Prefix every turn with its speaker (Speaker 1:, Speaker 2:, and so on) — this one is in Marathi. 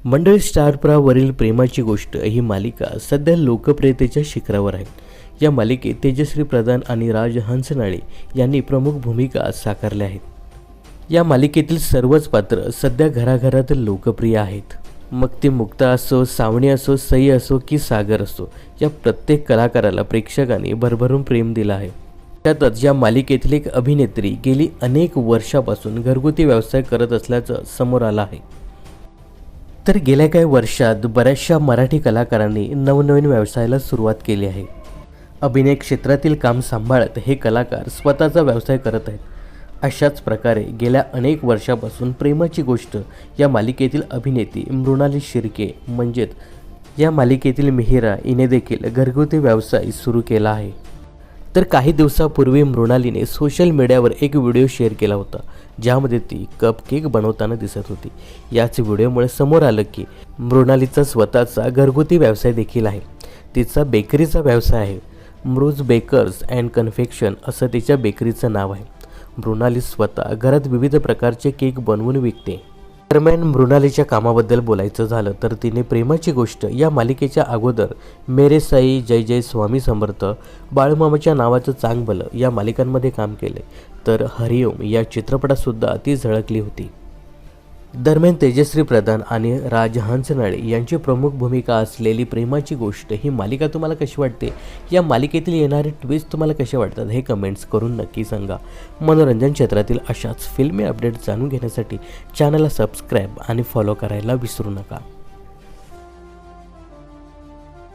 Speaker 1: मंडळी, स्टार प्रवाहावरील प्रेमाची गोष्ट ही मालिका सध्या लोकप्रियतेच्या शिखरावर आहे. या मालिकेत तेजश्री प्रधान आणि राज हंचनाळे यांनी प्रमुख भूमिका साकारल्या आहेत. या मालिकेतील सर्वच पात्र सध्या घराघरात लोकप्रिय आहेत. मग ते मुक्ता असो, सावणी असो, सई असो की सागर असो, या प्रत्येक कलाकाराला प्रेक्षकांनी भरभरून प्रेम दिलं आहे. त्यातच या मालिकेतील एक अभिनेत्री गेली अनेक वर्षापासून घरगुती व्यवसाय करत असल्याचं समोर आलं आहे. तर गेल्या काही वर्षात बऱ्याचशा मराठी कलाकारांनी नवनवीन व्यवसायाला सुरुवात केली आहे. अभिनय क्षेत्रातील काम सांभाळत हे कलाकार स्वतःचा व्यवसाय करत आहेत. अशाच प्रकारे गेल्या अनेक वर्षापासून प्रेमाची गोष्ट या मालिकेतील अभिनेत्री मृणाली शिर्के म्हणजेच या मालिकेतील मिहिरा हिने देखील घरगुती व्यवसाय सुरू केला आहे. तर काही दिवसापूर्वी मृणालीने सोशल मीडियावर एक व्हिडिओ शेअर केला होता, ज्यामध्ये ती कपकेक बनवताना दिसत होती. याच व्हिडिओमुळे समोर आलं की मृणालीचा स्वतःचा घरगुती व्यवसाय देखील आहे. तिचा बेकरीचा व्यवसाय आहे. मृज बेकर्स अँड कन्फेक्शन असं तिच्या बेकरीचं नाव आहे. मृणाली स्वतः घरात विविध प्रकारचे केक बनवून विकते. दरम्यान मृणालीच्या कामाबद्दल बोलायचं झालं तर तिने प्रेमाची गोष्ट या मालिकेच्या अगोदर मेरे साई, जय जय स्वामी समर्थ, बाळूमामाच्या नावाचं चांग भलं या मालिकांमध्ये काम केले. तर हरिओम या चित्रपटातसुद्धा ती झळकली होती. दरम्यान तेजश्री प्रधान आणि राज हंचनाळे यांची प्रमुख भूमिका असलेली प्रेमाची गोष्ट ही मालिका तुम्हाला कशी वाटते? या मालिकेतील येणारे ट्विस्ट तुम्हाला कसे वाटतात हे कमेंट्स करून नक्की सांगा. मनोरंजन क्षेत्रातील अशाच फिल्मी अपडेट जाणून घेण्यासाठी चॅनलला सबस्क्राईब आणि फॉलो करायला विसरू नका.